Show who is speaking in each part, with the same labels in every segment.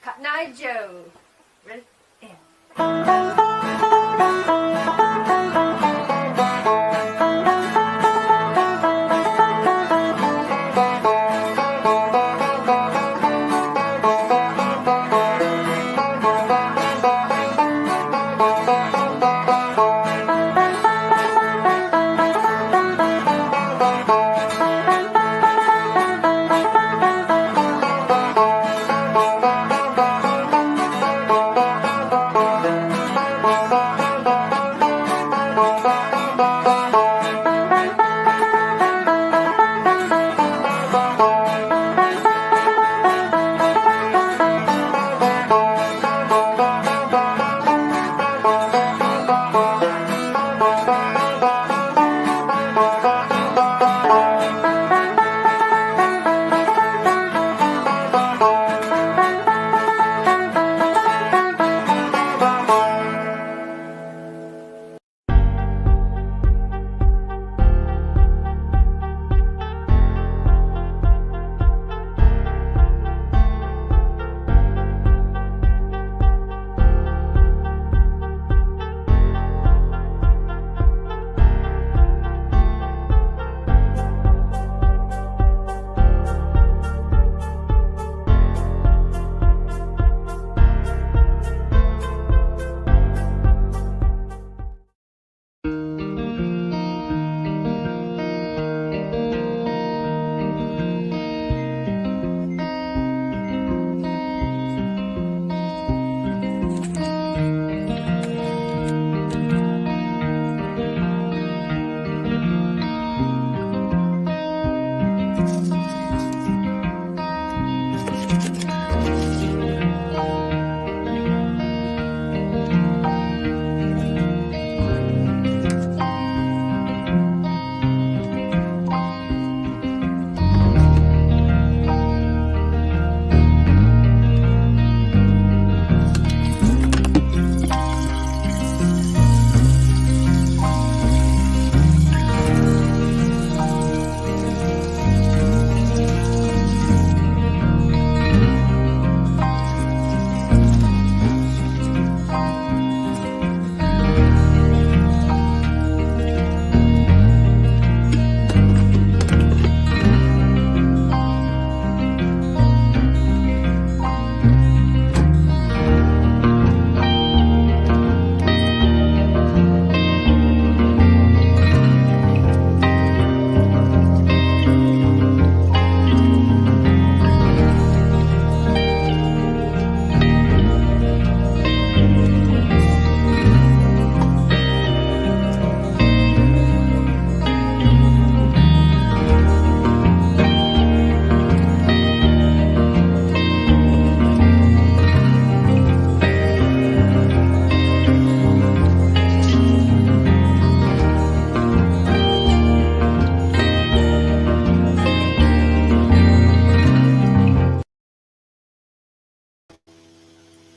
Speaker 1: Cotton Eye Joe. Ready? And.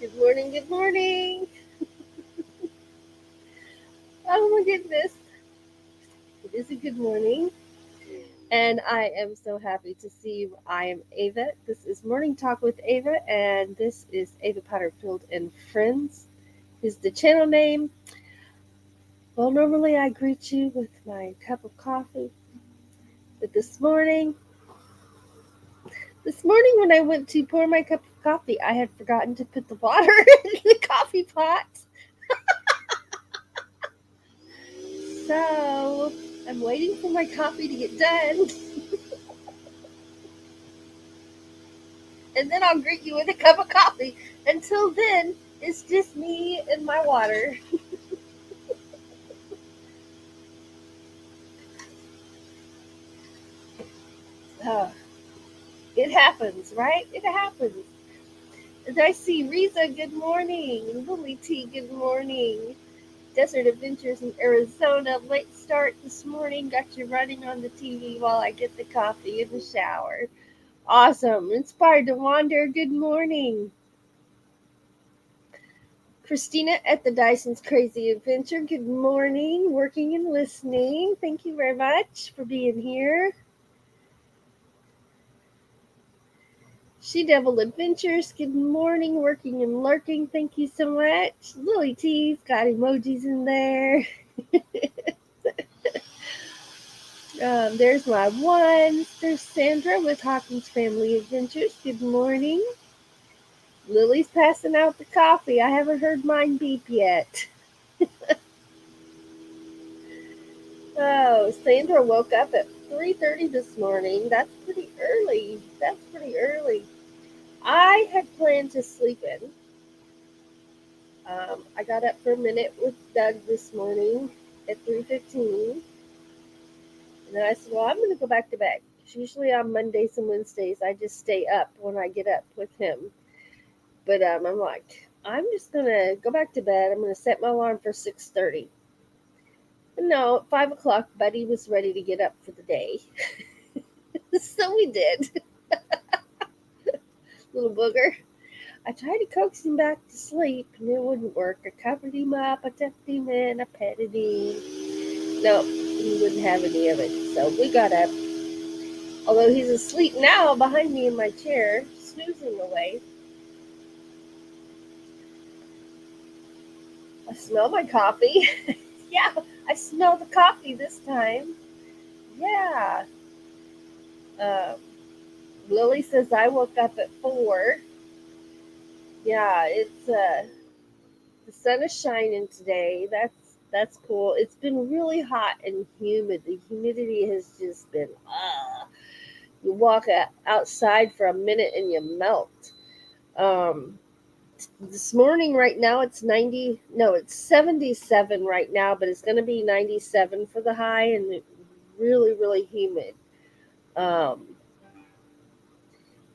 Speaker 2: Good morning, good morning. Oh my goodness. It is a good morning. And I am so happy to see you. I am Ava. This is Morning Talk with Ava, and this is Ava Potterfield and Friends is the channel name. Well, normally I greet you with my cup of coffee. But this morning when I went to pour my cup of coffee, I had forgotten to put the water in the coffee pot. So I'm waiting for my coffee to get done. And then I'll greet you with a cup of coffee. Until then, it's just me and my water. It happens, right? It happens. And I see Riza, good morning. Lily T, good morning. Desert Adventures in Arizona, late start this morning. Got you running on the TV while I get the coffee in the shower. Awesome. Inspired to Wander, good morning. Christina at the Dyson's Crazy Adventure, good morning. Working and listening. Thank you very much for being here. She Devil Adventures, good morning, working and lurking. Thank you so much. Lily T's got emojis in there. There's my ones. There's Sandra with Hawkins Family Adventures. Good morning. Lily's passing out the coffee. I haven't heard mine beep yet. Oh, Sandra woke up at 3:30 this morning. That's pretty early. I had planned to sleep in. I got up for a minute with Doug this morning at 3:15. And then I said, well, I'm going to go back to bed. Usually on Mondays and Wednesdays, I just stay up when I get up with him. But I'm like, I'm just going to go back to bed. I'm going to set my alarm for 6:30. And no, at 5 o'clock, Buddy was ready to get up for the day. So we did. Little booger. I tried to coax him back to sleep, and it wouldn't work. I covered him up, I tucked him in, I petted him. No, he wouldn't have any of it. So we got up. Although he's asleep now behind me in my chair, snoozing away. I smell my coffee. Yeah, I smell the coffee this time. Yeah. Lily says I woke up at 4. Yeah, it's the sun is shining today. That's cool. It's been really hot and humid. The humidity has just been you walk outside for a minute and you melt. This morning right now it's 90, no, it's 77 right now, but it's going to be 97 for the high, and really humid.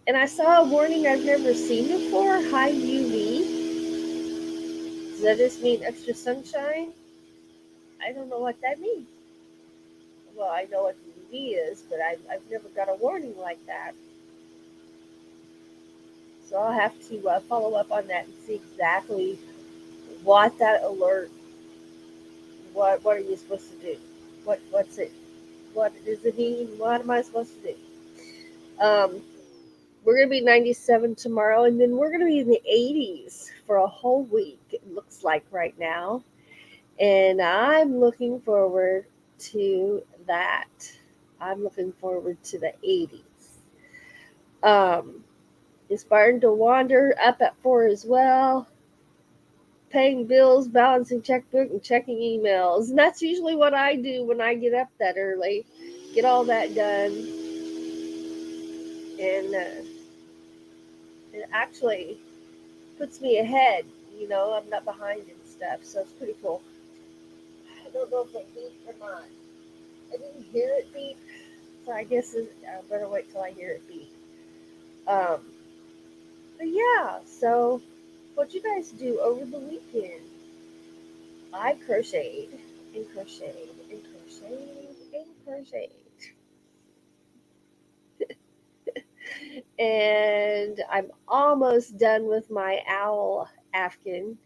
Speaker 2: And I saw a warning I've never seen before, high UV. Does that just mean extra sunshine? I don't know what that means. Well, I know what UV is, but I've never got a warning like that. So I'll have to follow up on that and see exactly what that alert. What are you supposed to do? What's it? What does it mean? What am I supposed to do? We're gonna be 97 tomorrow, and then we're gonna be in the 80s for a whole week. It looks like right now, and I'm looking forward to that. I'm looking forward to the 80s. Inspired to wander up at 4 as well. Paying bills, balancing checkbook, and checking emails. And that's usually what I do when I get up that early. Get all that done. And it actually puts me ahead. I'm not behind and stuff. So it's pretty cool. I don't know if it beeped or not. I didn't hear it beep. So I guess I better wait till I hear it beep. But yeah, so what'd you guys do over the weekend? I crocheted and crocheted and crocheted and crocheted. And I'm almost done with my owl afghan.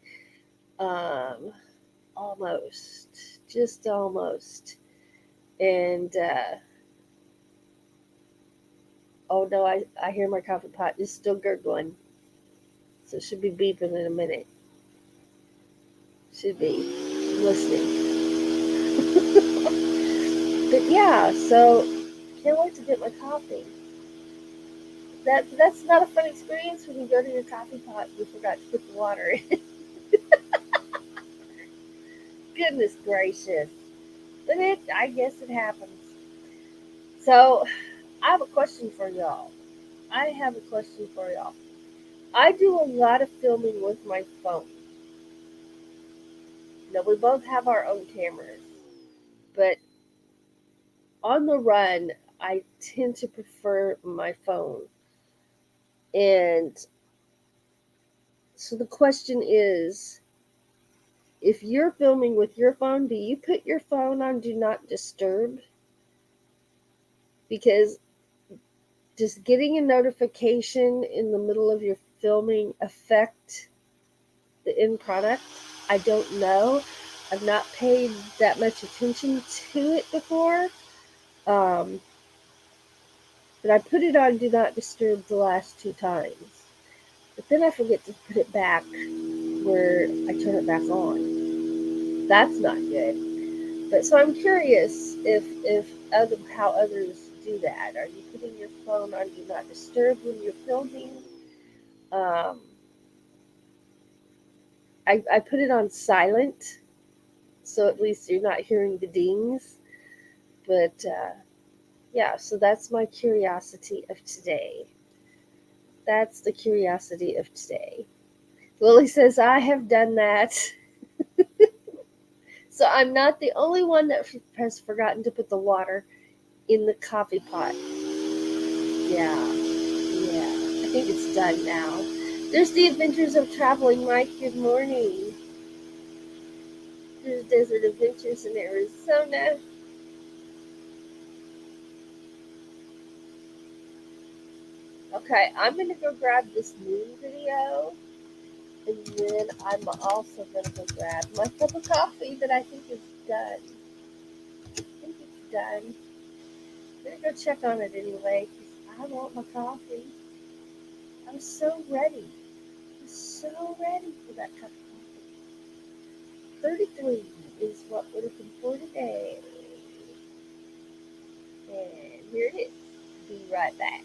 Speaker 2: Almost. Just almost. And oh no, I hear my coffee pot is still gurgling. So it should be beeping in a minute. Should be listening. But yeah, so can't wait to get my coffee. That's not a fun experience when you go to your coffee pot and you forgot to put the water in. Goodness gracious. But I guess it happens. So I have a question for y'all. I do a lot of filming with my phone. Now, we both have our own cameras, but on the run, I tend to prefer my phone. And so the question is, if you're filming with your phone, do you put your phone on Do Not Disturb? Because does getting a notification in the middle of your filming affect the end product? I don't know. I've not paid that much attention to it before. but I put it on Do Not Disturb the last 2 times. But then I forget to put it back where I turn it back on. That's not good. But so I'm curious if how others do that. Are you putting your phone on Do Not Disturb when you're filming? Um, I put it on silent, so at least you're not hearing the dings. But yeah, so that's my curiosity of today. That's the curiosity of today. Lily says, I have done that. So I'm not the only one that has forgotten to put the water in the coffee pot. Yeah, yeah. I think it's done now. There's the Adventures of Traveling Mike. Good morning. There's Desert Adventures in Arizona. Okay, I'm going to go grab this moon video. And then I'm also going to go grab my cup of coffee that I think is done. I think it's done. I'm going to go check on it anyway because I want my coffee. I'm so ready. I'm so ready for that cup of coffee. 33 is what we're looking for today. And here it is. Be right back.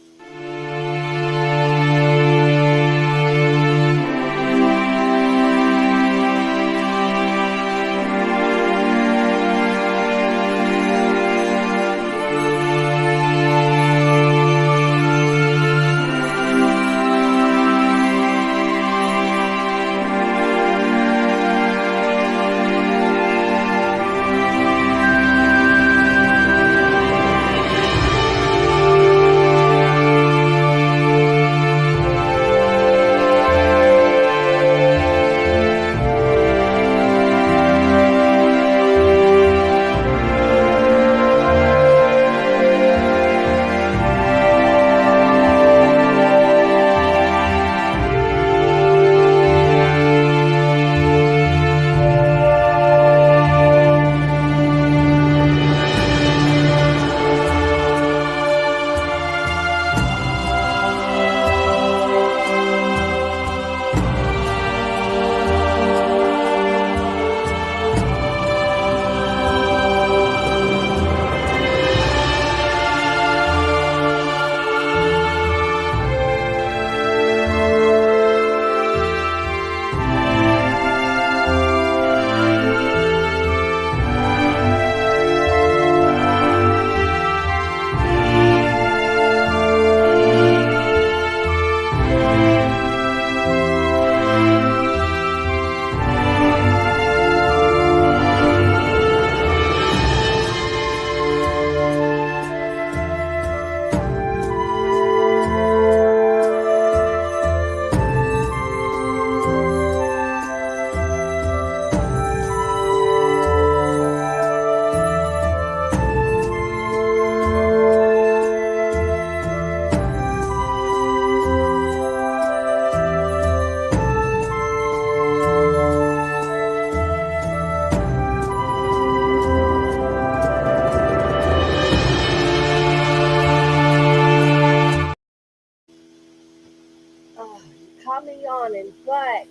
Speaker 2: Oh, you caught me yawning, but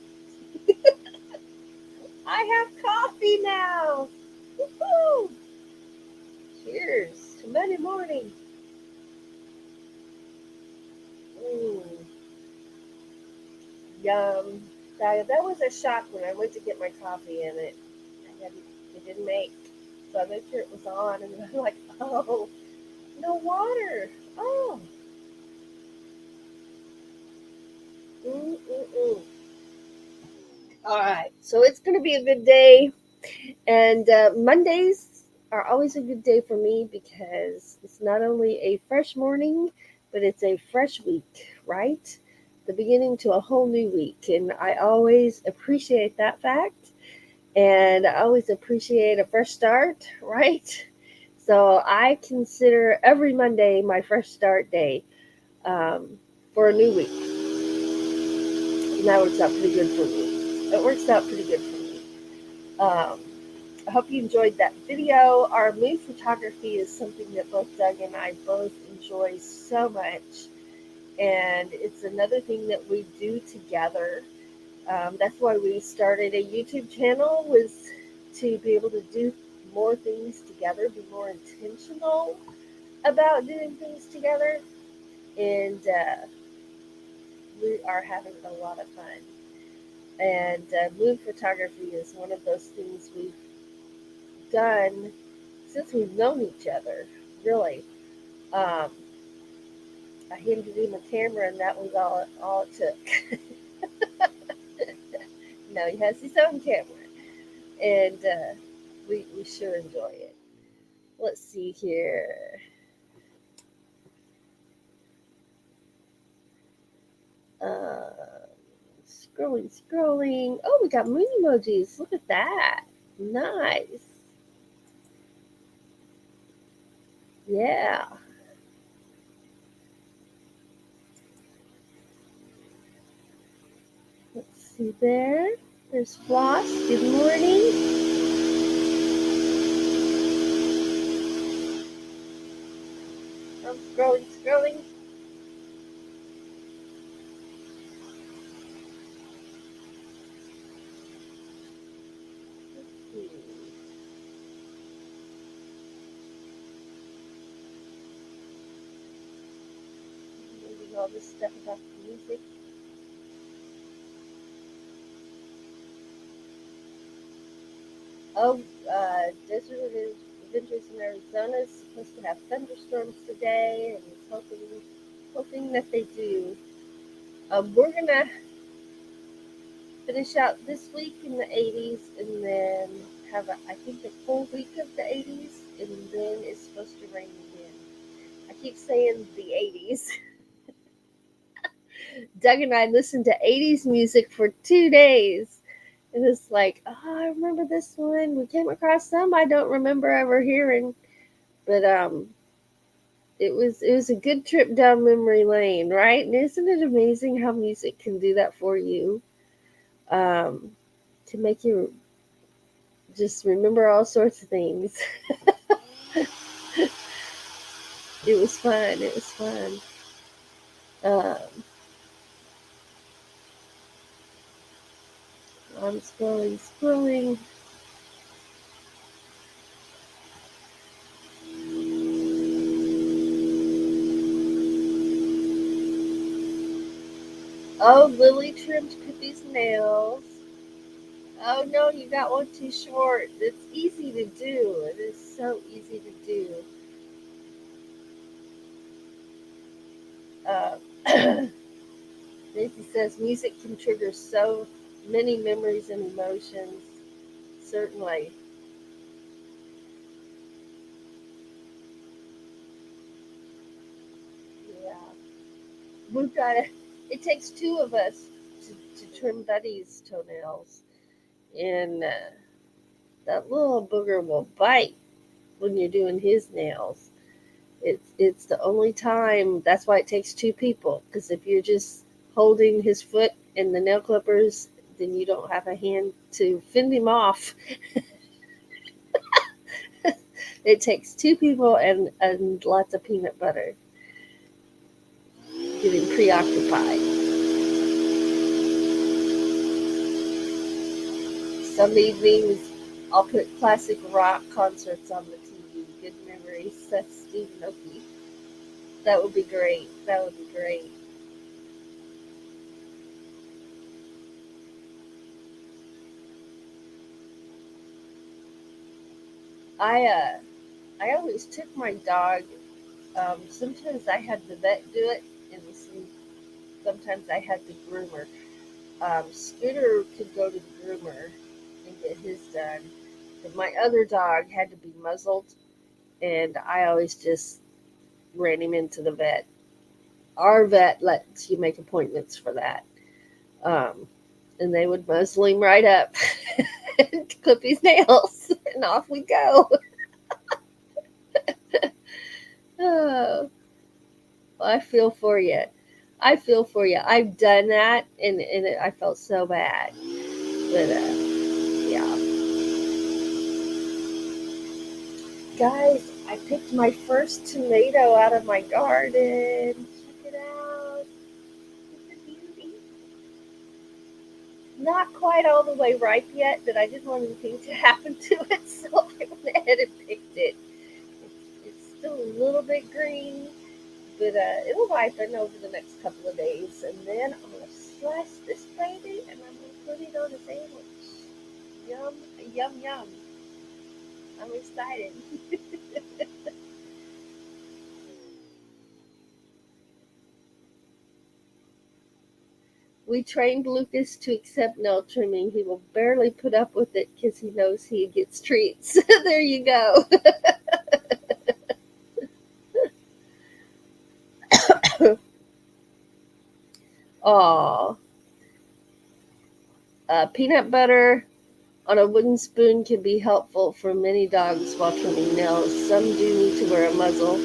Speaker 2: I have coffee now. Woo-hoo! Cheers to Monday morning. Mm, yum. That was a shock when I went to get my coffee and it didn't make. So I made sure it was on and I'm like, oh, no water. Oh. Mm-mm-mm. All right. So it's going to be a good day. And Mondays are always a good day for me because it's not only a fresh morning, but it's a fresh week, right? The beginning to a whole new week. And I always appreciate that fact. And I always appreciate a fresh start, right? So I consider every Monday my fresh start day for a new week. And that works out pretty good for me. It works out pretty good for me. Um, I hope you enjoyed that video. Our mood photography is something that both Doug and I both enjoy so much. And it's another thing that we do together. That's why we started a YouTube channel, was to be able to do more things together, be more intentional about doing things together. And we are having a lot of fun. And mood photography is one of those things we've done since we've known each other, really. Um, I handed him a camera, and that was all it took. Now he has his own camera, and we sure enjoy it. Let's see here. Uh, scrolling. Oh, we got moon emojis. Look at that. Nice. Yeah. Let's see there. There's Floss. Good morning. I'm scrolling. Let's see. Moving all this stuff about the music. Oh, Desert Adventures in Arizona is supposed to have thunderstorms today, and it's hoping that they do. We're gonna finish out this week in the 80s, and then have I think a full week of the 80s, and then it's supposed to rain again. I keep saying the 80s. Doug and I listened to 80s music for 2 days. And it's like, oh, I remember this one. We came across some I don't remember ever hearing, but it was a good trip down memory lane, right? And isn't it amazing how music can do that for you? To make you just remember all sorts of things. It was fun. It was fun. I'm scrolling. Oh, Lily trimmed Pippi's nails. Oh no, you got one too short. It's easy to do. It is so easy to do. Nancy says music can trigger so many memories and emotions. Certainly. Yeah. We've got to, it takes two of us to trim Buddy's toenails. And that little booger will bite when you're doing his nails. It's the only time. That's why it takes two people. Because if you're just holding his foot and the nail clippers, then you don't have a hand to fend him off. It takes two people and lots of peanut butter. Getting preoccupied. Some evenings I'll put classic rock concerts on the TV. Good memories. That's Stephen Oakey. That would be great. That would be great. I always took my dog. Sometimes I had the vet do it, and sometimes I had the groomer. Scooter could go to the groomer and get his done, but my other dog had to be muzzled, and I always just ran him into the vet. Our vet lets you make appointments for that. And they would muzzle him right up and clip his nails, and off we go. Oh, well, I feel for you. I feel for you. I've done that, and I felt so bad. But, yeah. Guys, I picked my first tomato out of my garden. Check it out. It's a beauty. Not quite all the way ripe yet, but I didn't want anything to happen to it, so I went ahead and picked it. It's still a little bit green, but it'll ripen over the next couple of days. And then I'm going to slice this baby and I'm going to put it on a sandwich. Yum, yum, yum. I'm excited. We trained Lucas to accept nail trimming. He will barely put up with it because he knows he gets treats. There you go. Aw. Peanut butter on a wooden spoon can be helpful for many dogs while trimming nails. Some do need to wear a muzzle.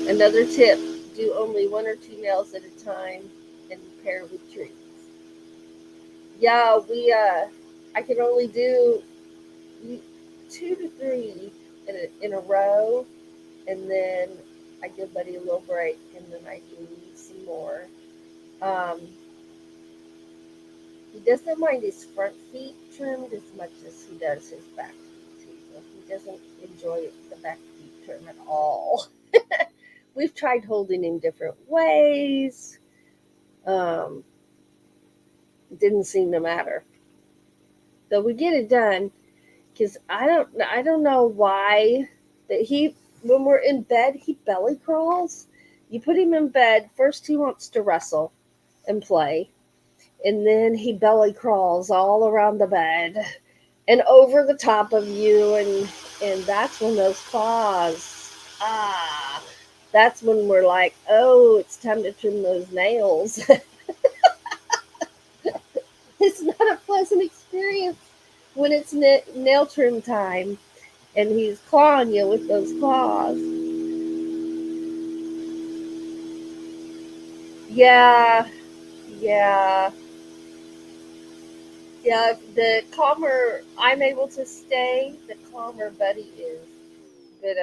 Speaker 2: Another tip, do only 1 or 2 nails at a time and pair with treats. Yeah, I can only do 2 to 3 in a row, and then I give Buddy a little break, and then I do some more. Um, he doesn't mind his front feet trimmed as much as he does his back feet. So he doesn't enjoy the back feet trim at all. We've tried holding him different ways. Um, didn't seem to matter. So we get it done because I don't know why that when we're in bed he belly crawls. You put him in bed first, he wants to wrestle and play, and then he belly crawls all around the bed and over the top of you, and that's when those claws, that's when we're like, oh, it's time to trim those nails. It's not a pleasant experience when it's nail trim time and he's clawing you with those claws. Yeah, yeah, yeah. The calmer I'm able to stay, the calmer Buddy is. But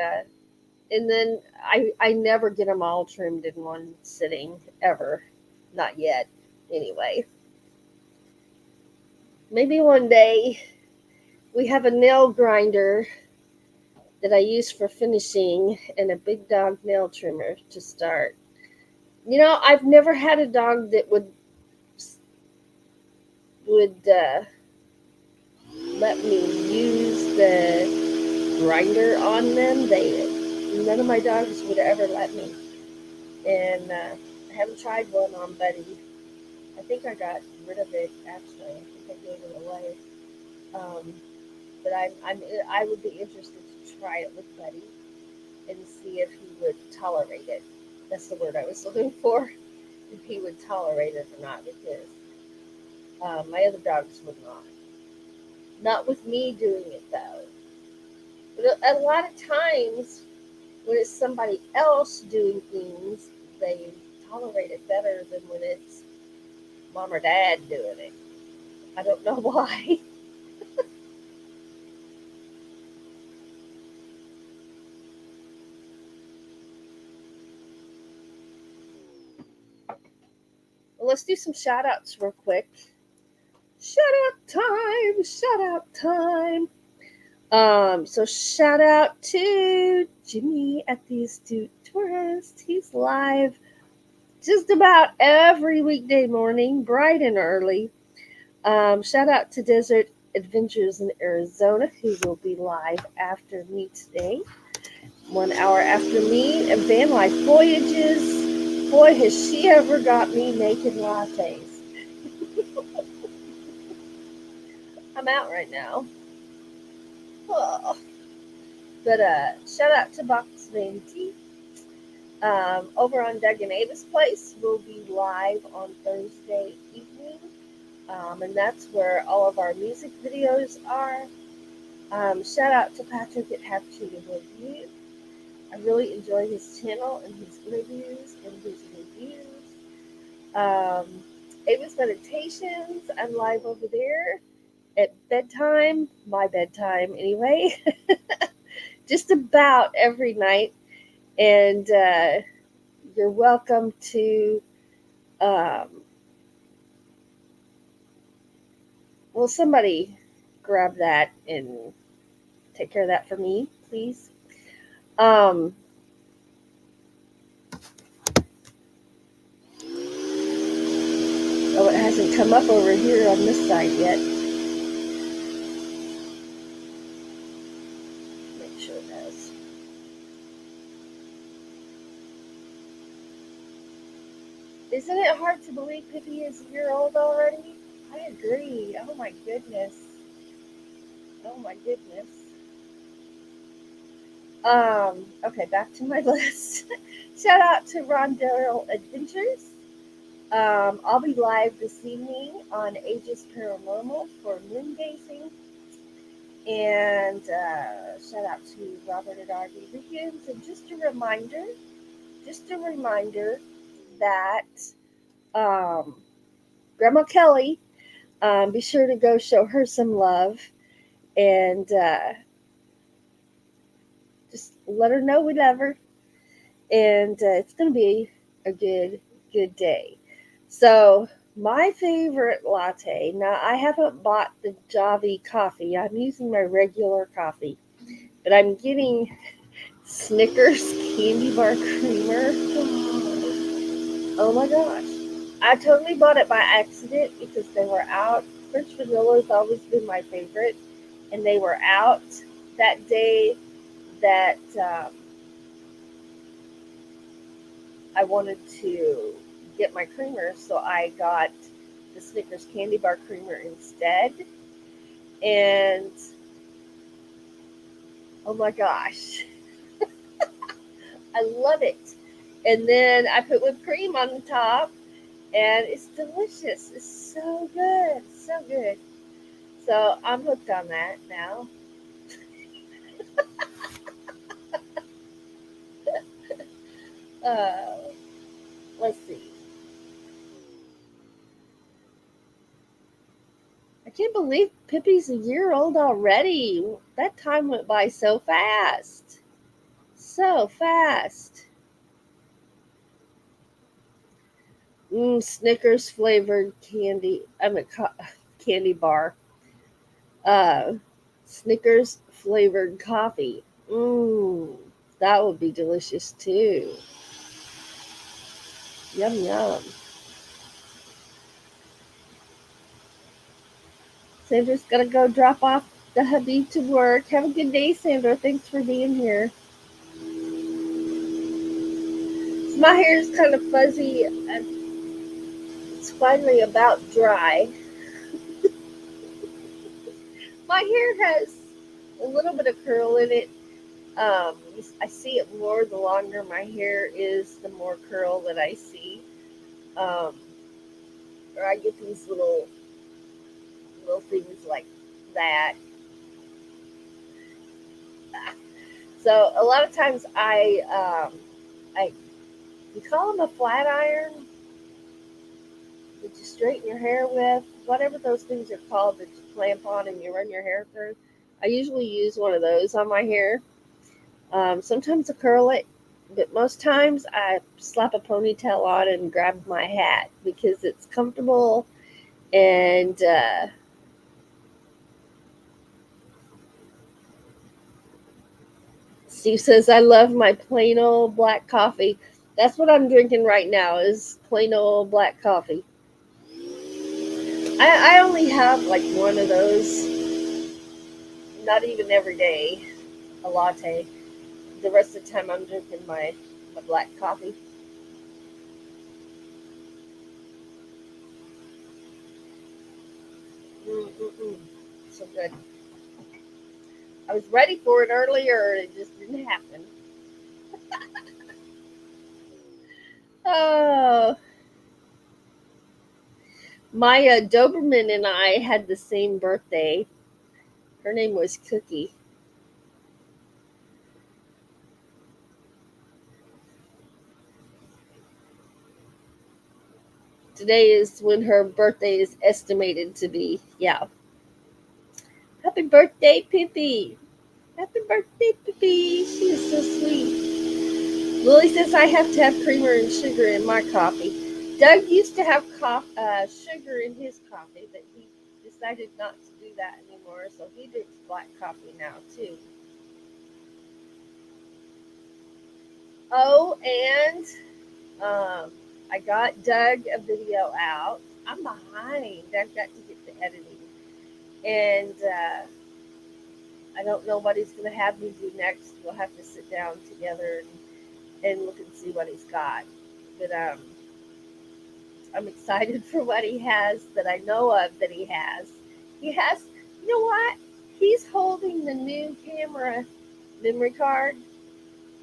Speaker 2: and then I never get them all trimmed in one sitting ever, not yet. Anyway, maybe one day. We have a nail grinder that I use for finishing and a big dog nail trimmer to start. I've never had a dog that would let me use the grinder on them. None of my dogs would ever let me, and I haven't tried one on Buddy. I think I got rid of it actually. I think I gave it away. Um, but I would be interested to try it with Buddy and see if he would tolerate it. That's the word I was looking for. If he would tolerate it or not, because my other dogs would not. Not with me doing it though. But a lot of times when it's somebody else doing things, they tolerate it better than when it's mom or dad doing it. I don't know why. Well, let's do some shout outs real quick. Shout out time! Shout out time! So shout out to Jimmy at the Astute Tourist. He's live just about every weekday morning, bright and early. Shout out to Desert Adventures in Arizona, who will be live after me today. 1 hour after me, and Van Life Voyages. Boy, has she ever got me making lattes. I'm out right now. Oh. But shout out to Box Van Tea. Over on Doug and Ava's place, we'll be live on Thursday evening. And that's where all of our music videos are. Shout out to Patrick at Have Cheated With You. I really enjoy his channel and his interviews and his reviews. Ava's Meditations, I'm live over there at bedtime, my bedtime anyway. just about every night. And you're welcome to, um, will somebody grab that and take care of that for me, please? Um, oh, it hasn't come up over here on this side yet. Make sure it does. Isn't it hard to believe Pippi is a year old already? I agree. Oh my goodness. Oh my goodness. Okay, back to my list. Shout out to Rondell Adventures. I'll be live this evening on Aegis Paranormal for moon gazing. And shout out to Robert and RV Weekends. And just a reminder that Grandma Kelly, be sure to go show her some love and just let her know we love her. And it's going to be a good day. So, my favorite latte. Now, I haven't bought the Javi coffee. I'm using my regular coffee, but I'm getting Snickers candy bar creamer. Oh my gosh. I totally bought it by accident because they were out. French vanilla has always been my favorite, and they were out that day that I wanted to get my creamer, so I got the Snickers candy bar creamer instead. And oh my gosh, I love it. And then I put whipped cream on the top, and it's delicious. It's so good, so good. So I'm hooked on that now. Uh, let's see. I can't believe Pippi's a year old already. That time went by so fast. So fast. Snickers flavored candy. Candy bar. Uh, Snickers flavored coffee. That would be delicious too. Yum yum. Sandra's gonna go drop off the hubby to work. Have a good day, Sandra. Thanks for being here. My hair is kind of fuzzy and it's finally about dry. My hair has a little bit of curl in it. I see it more the longer my hair is, the more curl that I see. Um, or I get these little things like that. So a lot of times I you call them a flat iron that you straighten your hair with, whatever those things are called that you clamp on and you run your hair through. I usually use one of those on my hair. Sometimes I curl it, but most times I slap a ponytail on and grab my hat because it's comfortable. And Steve says, I love my plain old black coffee. That's what I'm drinking right now is plain old black coffee. I only have like one of those, not even every day, a latte. The rest of the time I'm drinking my black coffee. Mm-mm-mm. So good. I was ready for it earlier, it just didn't happen. Oh, my Doberman and I had the same birthday. Her name was Cookie. Today is when her birthday is estimated to be. Yeah. Happy birthday, Pippi. Happy birthday, Pippi. She is so sweet. Lily says I have to have creamer and sugar in my coffee. Doug used to have sugar in his coffee, but he decided not to do that anymore, so he drinks black coffee now, too. Oh, and I got Doug a video out. I'm behind. I've got to get the editing. And I don't know what he's going to have me do next. We'll have to sit down together and look and see what he's got. But I'm excited for what he has that I know of that he has. He has, you know what? He's holding the new camera memory card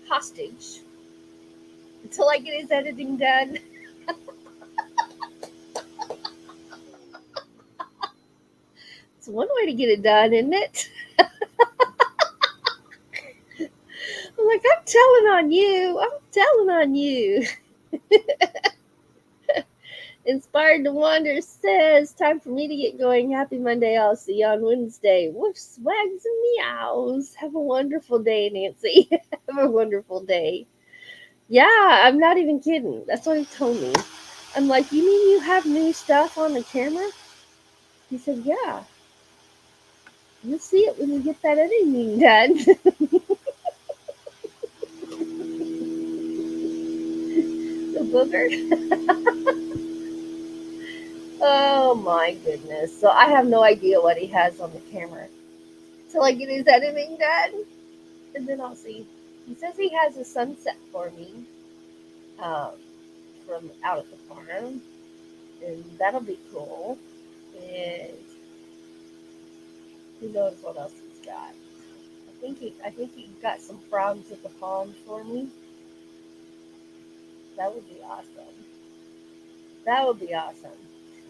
Speaker 2: hostage until I get his editing done. It's one way to get it done, isn't it? I'm like, I'm telling on you. I'm telling on you. Inspired to Wander says, time for me to get going. Happy Monday. I'll see you on Wednesday. Woof, swags, and meows. Have a wonderful day, Nancy. Have a wonderful day. Yeah, I'm not even kidding. That's what he told me. I'm like, you mean you have new stuff on the camera? He said, yeah. You'll see it when you get that editing done. The booger. Oh my goodness. So I have no idea what he has on the camera till I get his editing done. And then I'll see. He says he has a sunset for me um, from out at the farm. And that'll be cool. And who knows what else he's got. I think he got some frogs at the pond for me. That would be awesome. That would be awesome.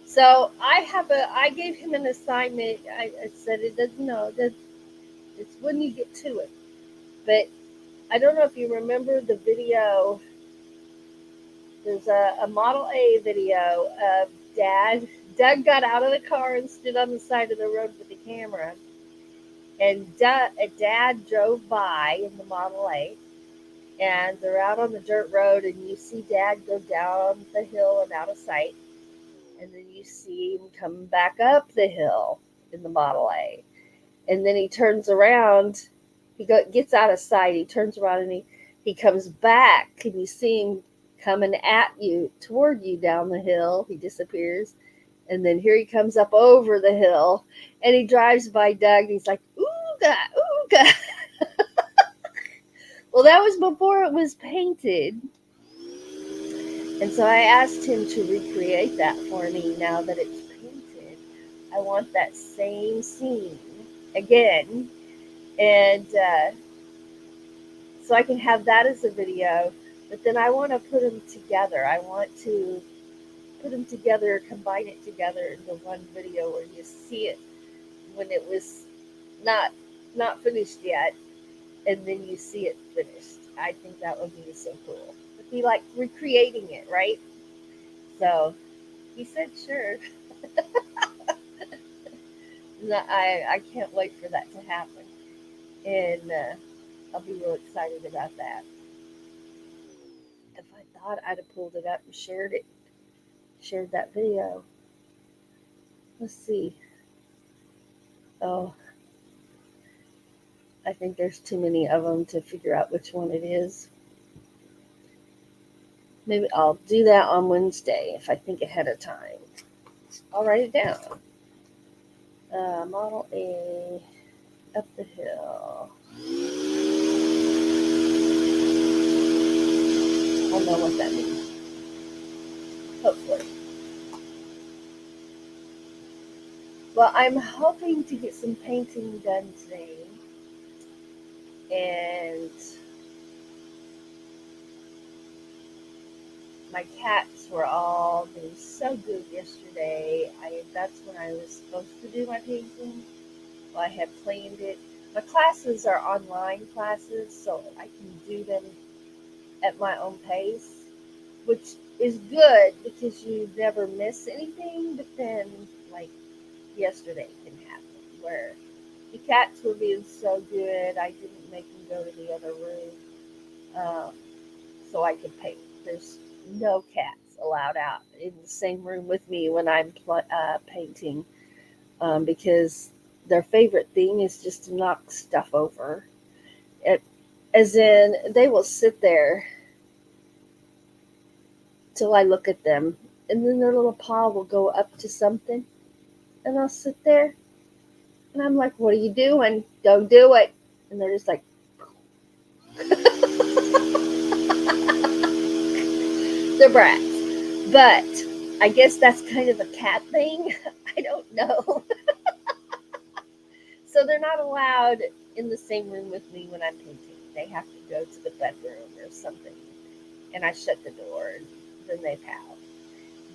Speaker 2: So I gave him an assignment. I said it doesn't know that it's when you get to it. But I don't know if you remember the video. There's a Model A video of Dad. Doug got out of the car and stood on the side of the road with the camera. And Dad drove by in the Model A. And they're out on the dirt road, and you see Dad go down the hill and out of sight. And then you see him come back up the hill in the Model A. And then he turns around. Gets out of sight. He turns around and he comes back. And you see him coming at you, toward you down the hill. He disappears. And then here he comes up over the hill. And he drives by Doug. And he's like, ooga, ooga. Well, that was before it was painted. And so I asked him to recreate that for me now that it's painted. I want that same scene again. And so I can have that as a video. But then I want to put them together. I want to put them together, combine it together into one video where you see it when it was not finished yet, and then you see it finished. I think that would be so cool. It'd be like recreating it, right? So he said sure. I can't wait for that to happen. And I'll be real excited about that. If I thought I'd have pulled it up and shared that video. Let's see. Oh, I think there's too many of them to figure out which one it is. Maybe I'll do that on Wednesday if I think ahead of time. I'll write it down. Model A, up the hill. I'll know what that means. Hopefully. Well, I'm hoping to get some painting done today. And my cats were all being so good yesterday. That's when I was supposed to do my painting. Well, I had planned it. My classes are online classes, so I can do them at my own pace, which is good because you never miss anything. But then, like yesterday can happen where The cats were being so good, I didn't make them go to the other room so I could paint. There's no cats allowed out in the same room with me when I'm painting because their favorite thing is just to knock stuff over. It, as in, they will sit there till I look at them, and then their little paw will go up to something, and I'll sit there, and I'm like, "What are you doing? Don't do it!" And they're just like, they're brats. But I guess that's kind of a cat thing. I don't know. So they're not allowed in the same room with me when I'm painting. They have to go to the bedroom or something, and I shut the door, and then they pout.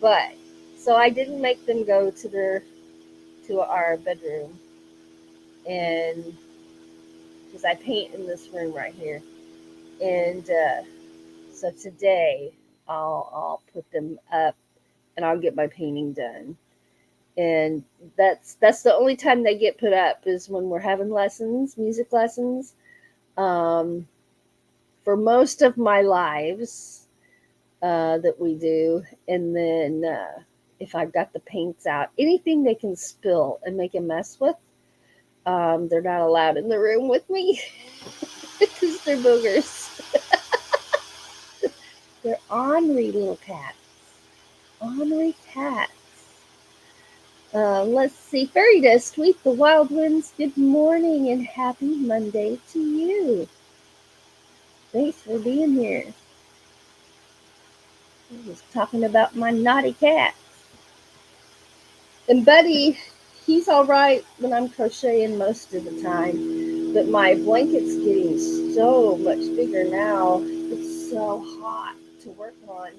Speaker 2: But so I didn't make them go to our bedroom, and because I paint in this room right here, and so today I'll put them up and I'll get my painting done. And that's the only time they get put up is when we're having lessons, music lessons. Um, for most of my lives that we do, and then if I've got the paints out, anything they can spill and make a mess with, they're not allowed in the room with me because they're boogers. They're ornery little cats. Ornery cats. Let's see. Fairy Dust, Tweet the Wild Winds. Good morning and happy Monday to you. Thanks for being here. I was talking about my naughty cat. And Buddy, he's all right when I'm crocheting most of the time. But my blanket's getting so much bigger now. It's so hot to work on.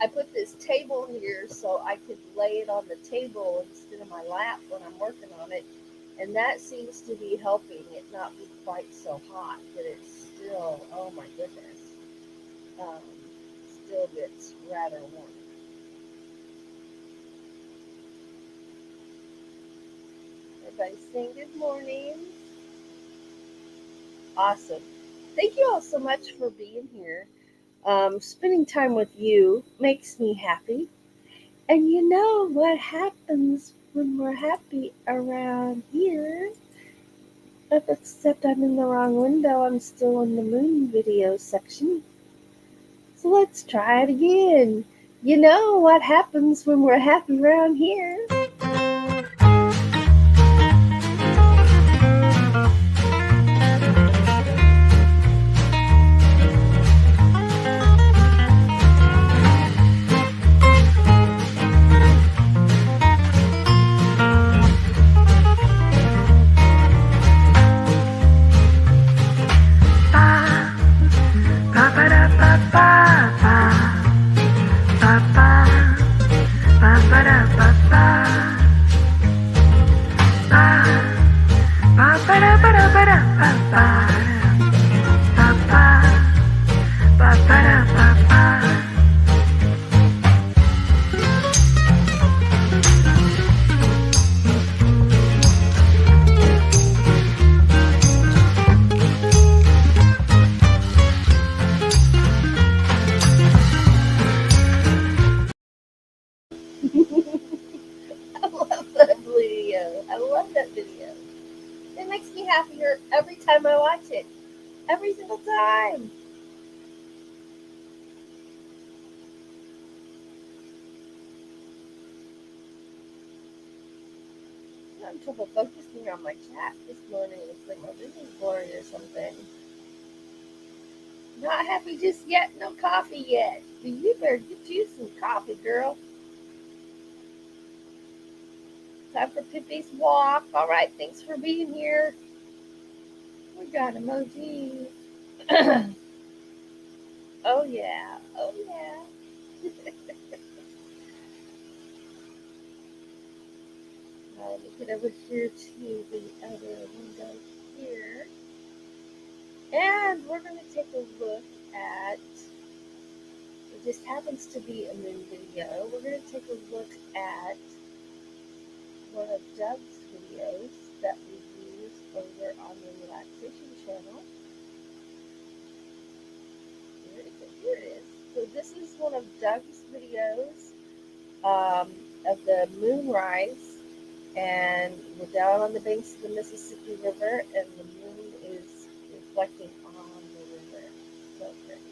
Speaker 2: I put this table here so I could lay it on the table instead of my lap when I'm working on it. And that seems to be helping it not be quite so hot, but it's still, oh my goodness, still gets rather warm. Everybody's saying good morning. Awesome. Thank you all so much for being here. Spending time with you makes me happy. And you know what happens when we're happy around here? Except I'm in the wrong window. I'm still in the moon video section. So let's try it again. You know what happens when we're happy around here? I love that video. I love that video. It makes me happier every time I watch it. Every single time. I'm having trouble focusing on my chat this morning. It's like my vision's blurry or something. Not happy just yet. No coffee yet. You better get you some coffee, girl. Time for Pippi's walk. All right, thanks for being here. We got emojis. Oh, yeah. Oh, yeah. Let me get over here to the other window here. And we're going to take a look at, it just happens to be a moon video. We're going to take a look at one of Doug's videos that we use over on the Relaxation channel. Here it is. So this is one of Doug's videos of the moonrise, and we're down on the banks of the Mississippi River, and the moon is reflecting on the river. So pretty.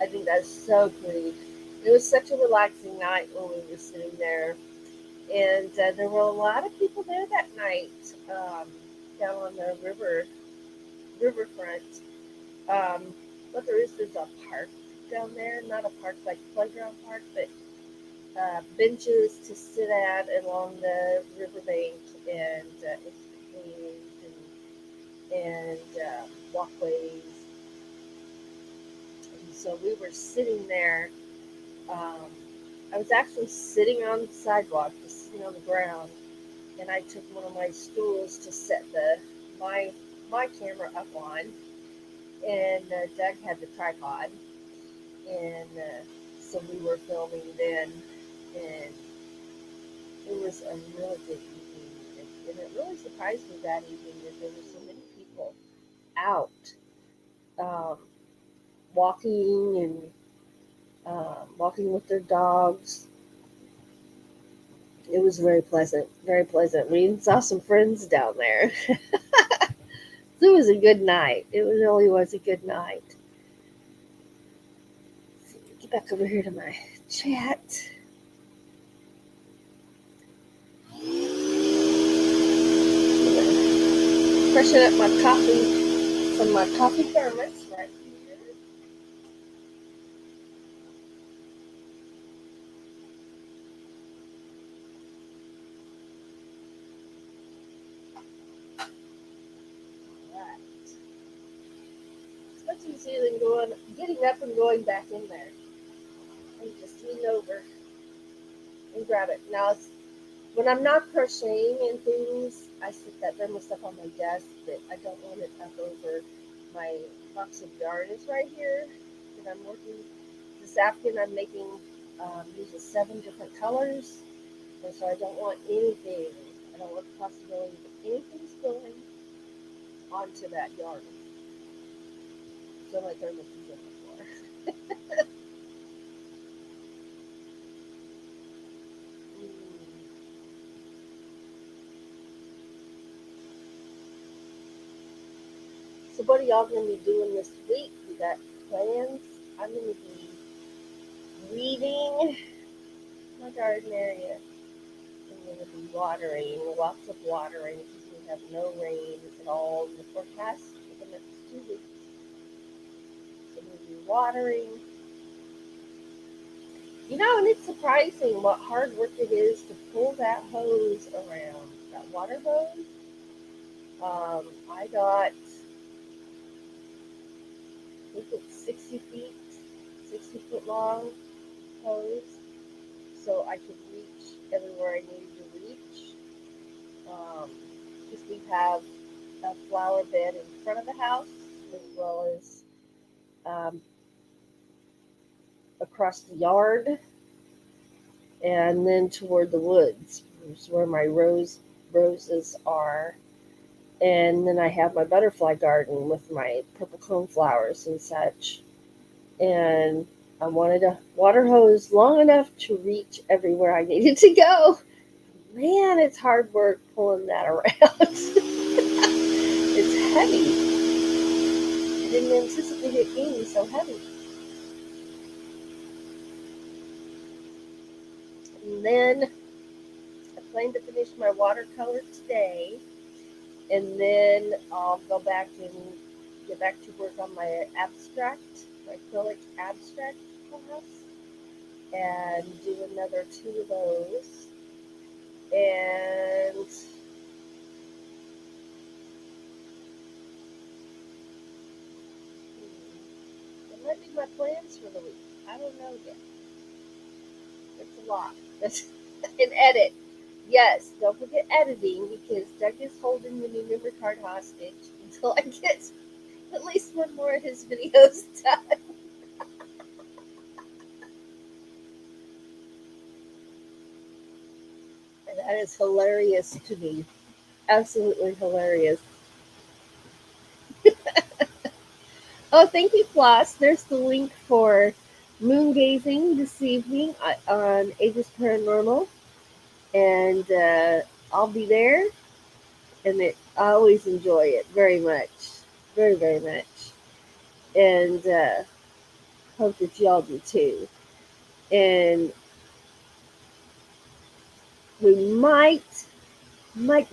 Speaker 2: I think that's so pretty. It was such a relaxing night when we were sitting there, and there were a lot of people there that night, down on the riverfront. What there's a park down there, not a park like playground park, but benches to sit at along the riverbank, and it's paved and walkways. And so we were sitting there. Um, I was actually sitting on the sidewalk, just sitting on the ground, and I took one of my stools to set my camera up on, and Doug had the tripod, and so we were filming then, and it was a really good evening, and it really surprised me that evening that there were so many people out, um, walking and walking with their dogs. It was very pleasant, very pleasant. We even saw some friends down there. It was a good night. It really was a good night. Let's see, get back over here to my chat. Freshen up my coffee from my coffee thermos right here. All right. It's much easier than getting up and going back in there. And just lean over and grab it. Now, when I'm not crocheting and things, I sit that thermos up on my desk, but I don't want it up over my box of yarn. It's right here that I'm working. This afghan I'm making uses 7 different colors, and so I don't want anything. I don't want the possibility of anything spilling onto that yarn. So my thermos is on the floor. So what are y'all going to be doing this week? You got plans? I'm going to be weeding my garden area. I'm going to be watering, lots of watering, because we have no rain at all in the forecast for the next 2 weeks. So I'm going to be watering. You know, and it's surprising what hard work it is to pull that hose around, that water hose. I got, I think it's 60 foot long hose, so I could reach everywhere I needed to reach. Because we have a flower bed in front of the house, as well as across the yard, and then toward the woods is where my roses are. And then I have my butterfly garden with my purple cone flowers and such. And I wanted a water hose long enough to reach everywhere I needed to go. Man, it's hard work pulling that around. It's heavy. I didn't anticipate it being so heavy. And then I plan to finish my watercolor today, and then I'll go back and get back to work on my abstract, my acrylic abstract class, and do another 2 of those. And that might be my plans for the week. I don't know yet. It's a lot. And edit. Yes, don't forget editing, because Doug is holding the new memory card hostage until I get at least one more of his videos done. And that is hilarious to me. Absolutely hilarious. Oh, thank you, Floss. There's the link for moon gazing this evening on Aegis Paranormal. And I'll be there. And I always enjoy it very much. Very, very much. And hope that y'all do too. And we might be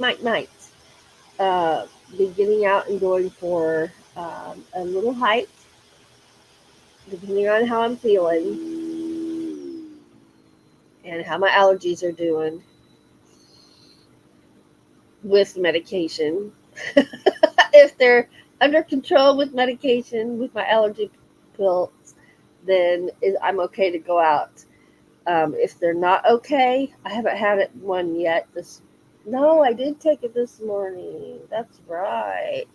Speaker 2: getting out and going for a little hike, depending on how I'm feeling and how my allergies are doing with medication. If they're under control with medication, with my allergy pills, then I'm okay to go out. If they're not okay, I haven't had it one yet. No, I did take it this morning. That's right.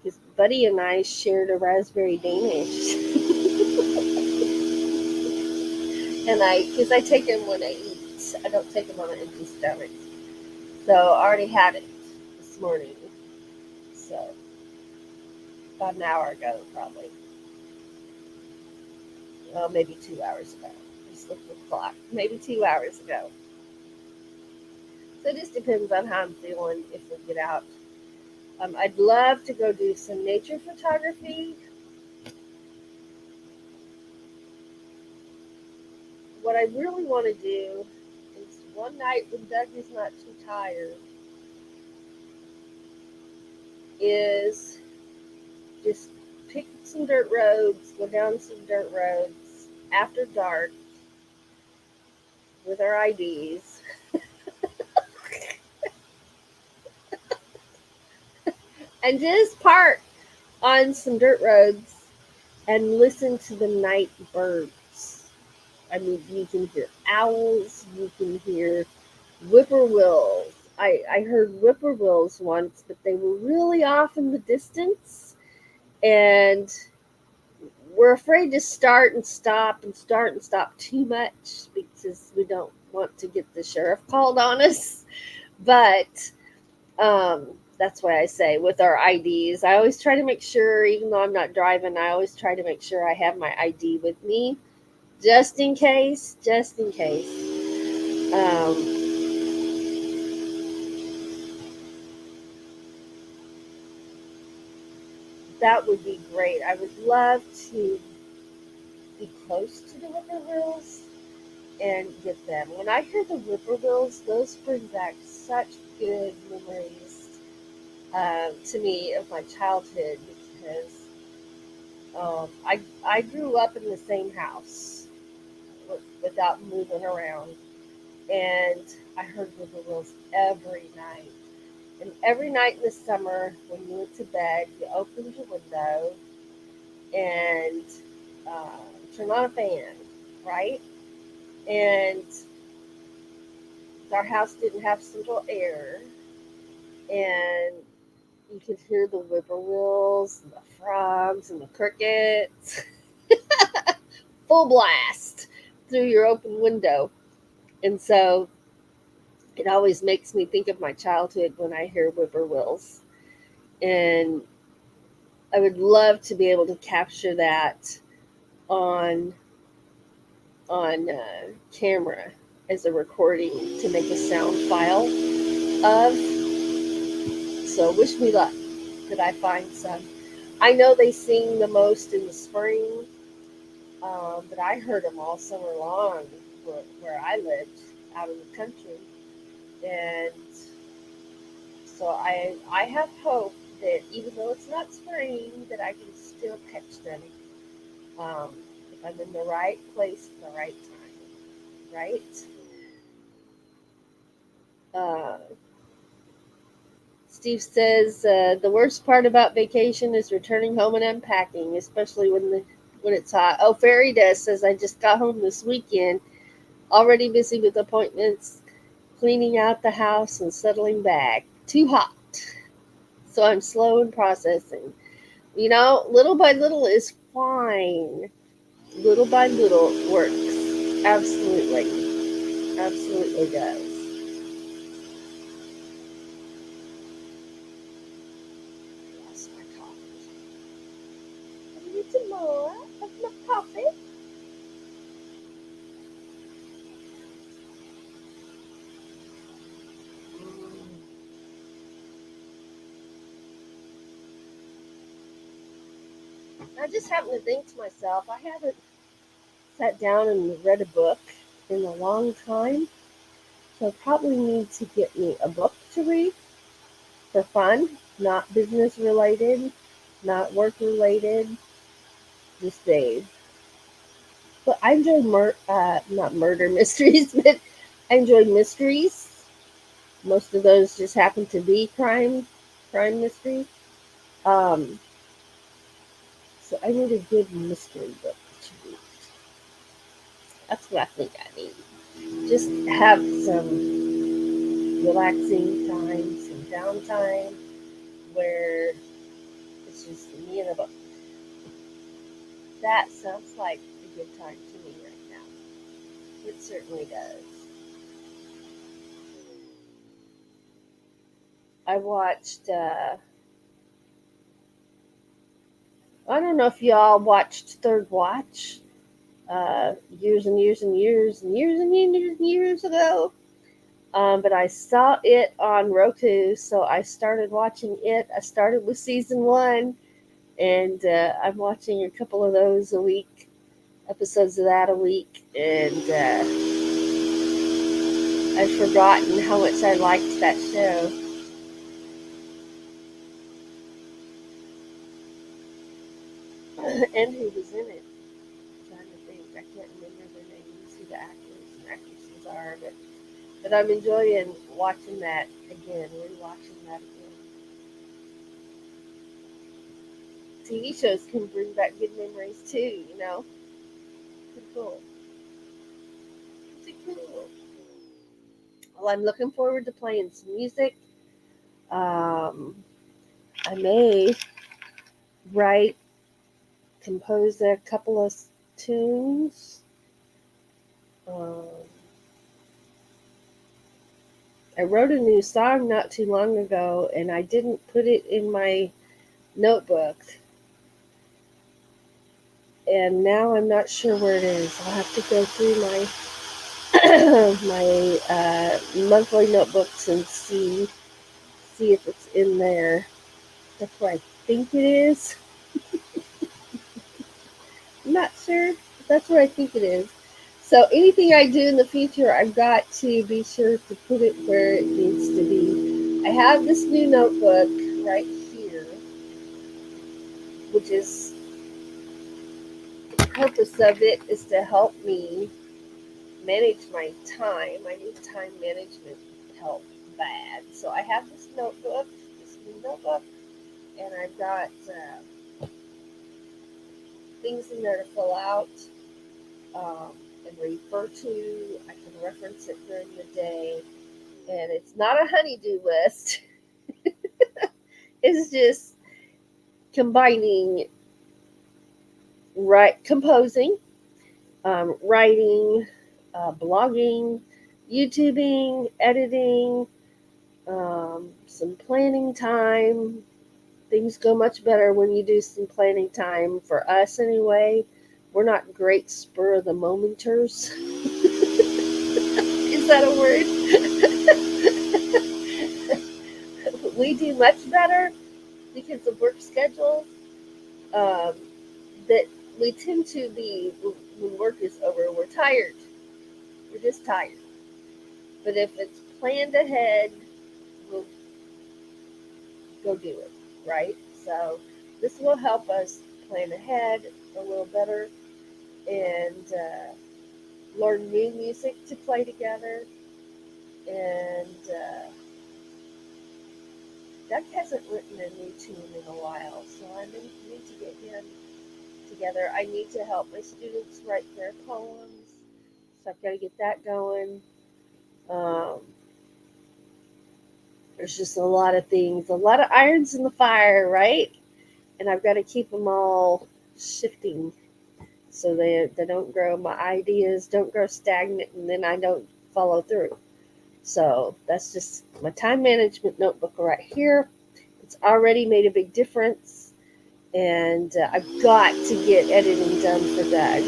Speaker 2: Because Buddy and I shared a raspberry Danish. And because I take them when I eat. I don't take them on an empty stomach. So I already had it this morning. So about an hour ago, probably. Well, maybe 2 hours ago. Just looked at the clock. Maybe 2 hours ago. So it just depends on how I'm feeling if we get out. I'd love to go do some nature photography. What I really want to do is one night when Doug is not too tired is just pick some dirt roads, go down some dirt roads after dark with our IDs. And just park on some dirt roads and listen to the night birds. I mean, you can hear owls, you can hear whippoorwills. I heard whippoorwills once, but they were really off in the distance. And we're afraid to start and stop too much because we don't want to get the sheriff called on us. But that's why I say with our IDs, I always try to make sure, even though I'm not driving, I always try to make sure I have my ID with me, just in case. That would be great. I would love to be close to the whippoorwills and get them. When I hear the whippoorwills, those bring back such good memories to me of my childhood, because I grew up in the same house without moving around, and I heard whippoorwills every night. And every night in the summer, when you went to bed, you opened your window and turn on a fan, right? And our house didn't have central air, and you could hear the whippoorwills and the frogs and the crickets full blast through your open window. And so it always makes me think of my childhood when I hear whippoorwills. And I would love to be able to capture that on camera as a recording to make a sound file of. So wish me luck that I find some. I know they sing the most in the spring, but I heard them all summer long where I lived out in the country. And so I have hope that even though it's not spring, that I can still catch them if I'm in the right place at the right time, right? Uh, Steve says the worst part about vacation is returning home and unpacking, especially when it's hot. Oh, Fairy Dust says I just got home this weekend, already busy with appointments, cleaning out the house and settling back. Too hot, so I'm slow in processing. Little by little is fine. Little by little works. Absolutely, absolutely does. Lost my coffee. I need some more of my coffee. I just happen to think to myself, I haven't sat down and read a book in a long time, so I probably need to get me a book to read for fun, not business related, not work related, just Dave. But I enjoy not murder mysteries, but I enjoy mysteries. Most of those just happen to be crime mysteries. Um, so I need a good mystery book to read. That's what I think I need. Just have some relaxing time, some downtime where it's just me and a book. That sounds like a good time to me right now. It certainly does. I watched, I don't know if y'all watched Third Watch years and years and years and years and years and years ago. But I saw it on Roku, so I started watching it. I started with season one, and I'm watching a couple of those a week, episodes of that a week, and I've forgotten how much I liked that show. And who was in it. I'm trying to think. I can't remember their names, who the actors and actresses are, but I'm enjoying watching that again, rewatching that again. TV shows can bring back good memories too. Pretty cool. Pretty cool. Well, I'm looking forward to playing some music. Um, I may write, compose a couple of tunes. Um, I wrote a new song not too long ago, and I didn't put it in my notebook. And now I'm not sure where it is. I'll have to go through my my monthly notebooks and see if it's in there. That's where I think it is. I'm not sure, but that's where I think it is. So anything I do in the future, I've got to be sure to put it where it needs to be. I have this new notebook right here, which is the purpose of it is to help me manage my time. I need time management help bad. So I have this notebook, this new notebook, and I've got things in there to fill out and refer to. I can reference it during the day. And it's not a honeydew list. It's just combining, right, composing writing, blogging, YouTubing, editing, some planning time. Things go much better when you do some planning time. For us, anyway, we're not great spur of the momenters. Is that a word? We do much better because of work schedules. Um, that we tend to be, when work is over, we're tired. We're just tired. But if it's planned ahead, we'll go do it, right? So this will help us plan ahead a little better and learn new music to play together. And Doug hasn't written a new tune in a while, so I need to get him together. I need to help my students write their poems, so I've got to get that going. Um, there's just a lot of things, a lot of irons in the fire, right? And I've got to keep them all shifting so they don't grow, my ideas don't grow stagnant, and then I don't follow through. So that's just my time management notebook right here. It's already made a big difference, and I've got to get editing done for Doug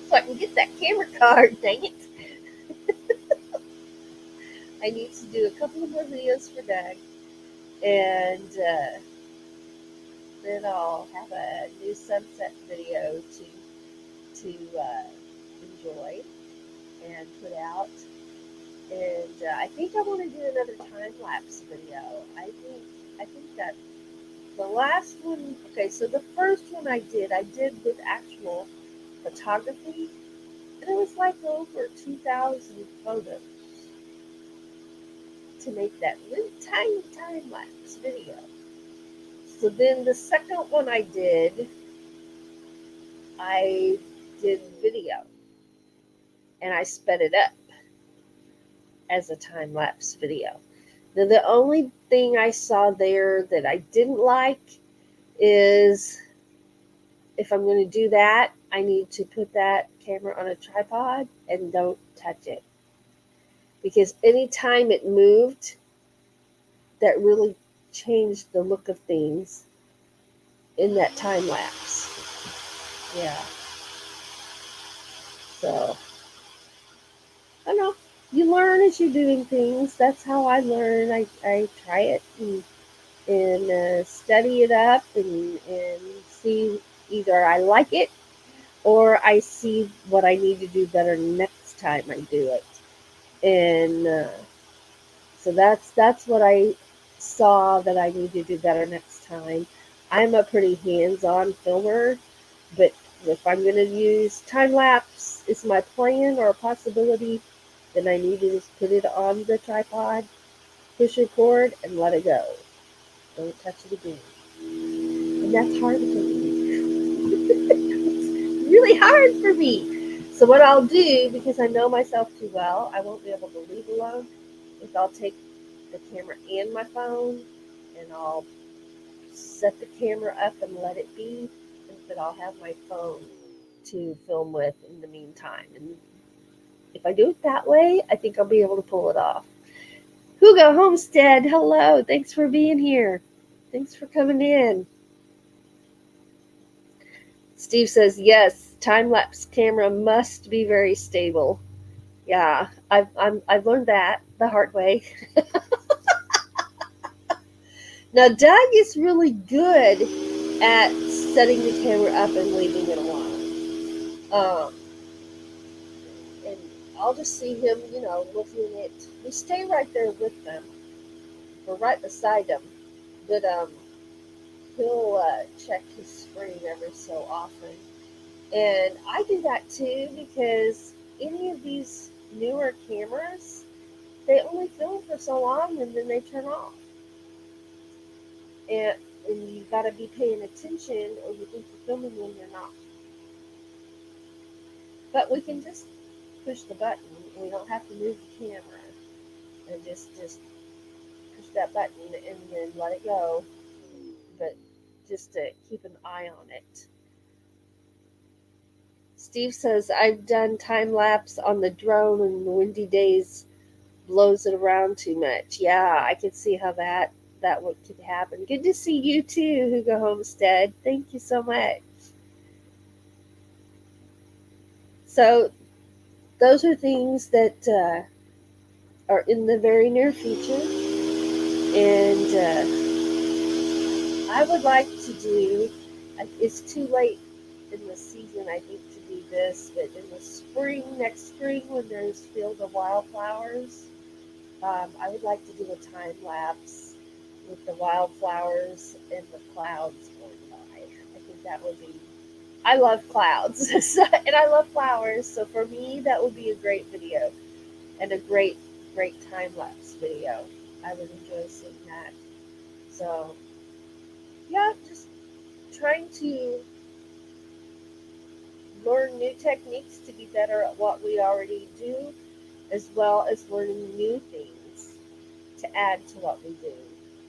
Speaker 2: so I can get that camera card. Dang it! I need to do a couple of more videos for Doug, and then I'll have a new sunset video to enjoy and put out. And I think I want to do another time lapse video. I think that the last one. Okay, so the first one I did with actual photography, and it was like over 2,000 photos to make that little tiny time lapse video. So then the second one I did video, and I sped it up as a time lapse video. Now, the only thing I saw there that I didn't like is if I'm going to do that, I need to put that camera on a tripod and don't touch it. Because anytime it moved, that really changed the look of things in that time lapse. Yeah. So, I don't know. You learn as you're doing things. That's how I learn. I try it and study it up and see either I like it or I see what I need to do better next time I do it. And so that's what I saw that I need to do better next time. I'm a pretty hands-on filmer, but if I'm going to use time lapse is my plan or a possibility, then I need to just put it on the tripod, push record, and let it go. Don't touch it again. And that's hard for me. It's really hard for me. So what I'll do, because I know myself too well, I won't be able to leave alone, is I'll take the camera and my phone, and I'll set the camera up and let it be, but I'll have my phone to film with in the meantime. And if I do it that way, I think I'll be able to pull it off. Hugo Homestead, hello. Thanks for being here. Thanks for coming in. Steve says, yes, time-lapse camera must be very stable. Yeah, I've learned that the hard way. Now, Doug is really good at setting the camera up and leaving it alone. And I'll just see him, looking at. We stay right there with them. We're right beside them. But he'll check his screen every so often. And I do that too because any of these newer cameras, they only film for so long and then they turn off. And you've got to be paying attention or you think you're filming when you're not. But we can just push the button. We don't have to move the camera. And just push that button and then let it go. But just to keep an eye on it. Steve says, I've done time lapse on the drone and the windy days blows it around too much. Yeah, I could see how that what could happen. Good to see you too, Hugo Homestead. Thank you so much. So those are things that are in the very near future, and I would like to do. It's too late in the season, I think, to do this, but in the spring, next spring, when there's field of wildflowers, I would like to do a time lapse with the wildflowers and the clouds going by. I think that would be. I love clouds and I love flowers, so for me, that would be a great video and a great, great time lapse video. I would enjoy seeing that. So, yeah, just trying to learn new techniques to be better at what we already do, as well as learning new things to add to what we do.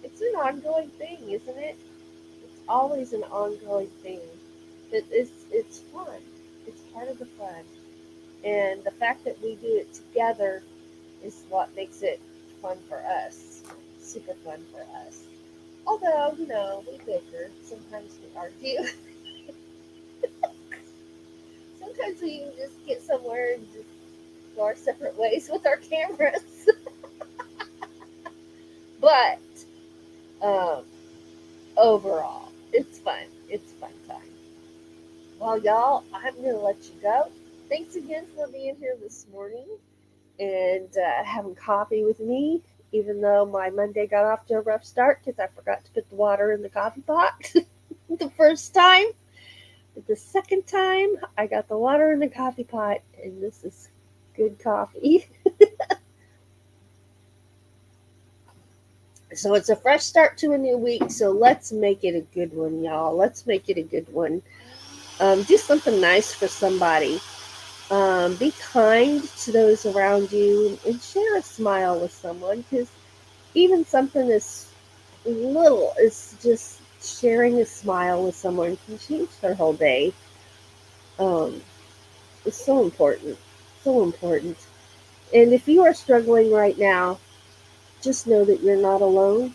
Speaker 2: It's an ongoing thing, isn't it? It's always an ongoing thing. It's fun. It's part of the fun. And the fact that we do it together is what makes it fun for us. Super fun for us. Although, we bicker. Sometimes we argue. Sometimes we even just get somewhere and just go our separate ways with our cameras. But overall, it's fun. It's fun time. Well, y'all, I'm going to let you go. Thanks again for being here this morning and having coffee with me, even though my Monday got off to a rough start because I forgot to put the water in the coffee pot the first time. But the second time, I got the water in the coffee pot, and this is good coffee. So it's a fresh start to a new week, so let's make it a good one, y'all. Let's make it a good one. Do something nice for somebody. Be kind to those around you and share a smile with someone, because even something as little as just sharing a smile with someone can change their whole day. It's so important. So important. And if you are struggling right now, just know that you're not alone.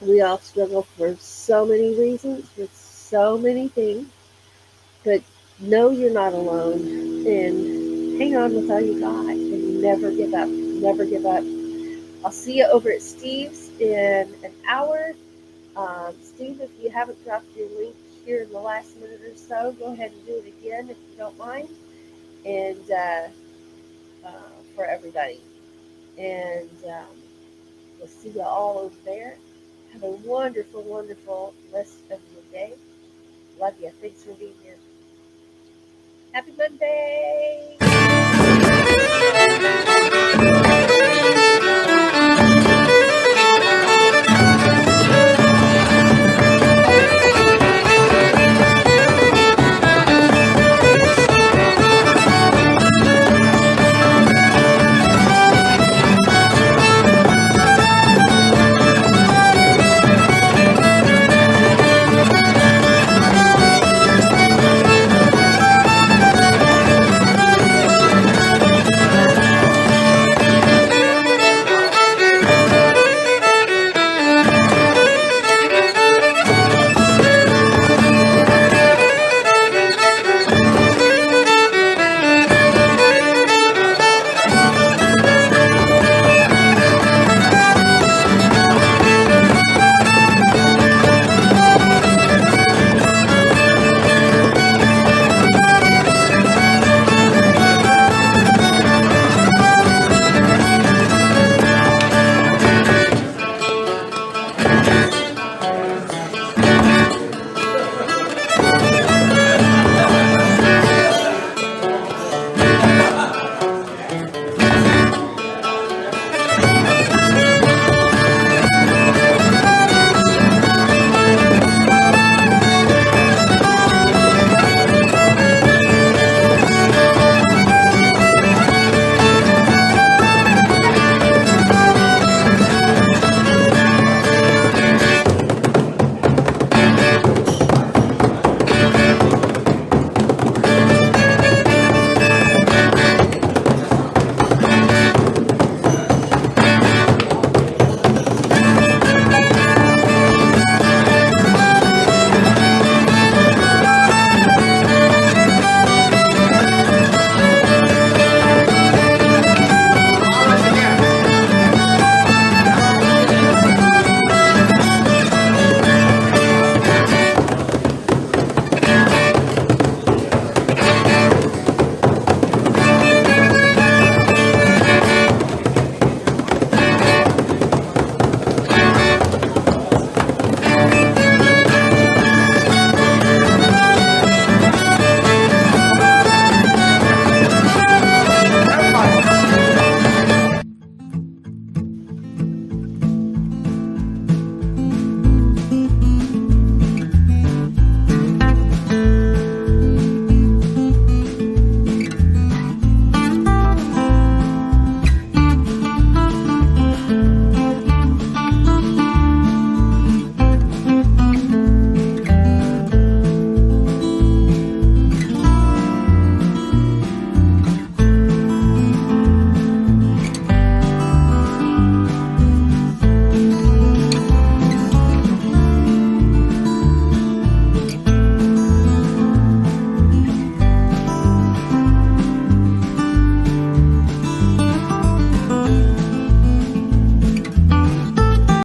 Speaker 2: We all struggle for so many reasons, with so many things, but know you're not alone and hang on with all you got and never give up. Never give up. I'll see you over at Steve's in an hour. Steve, if you haven't dropped your link here in the last minute or so, go ahead and do it again if you don't mind. And for everybody. And we'll see you all over there. Have a wonderful, wonderful rest of your day. Love you. Thanks for being here. Happy Monday!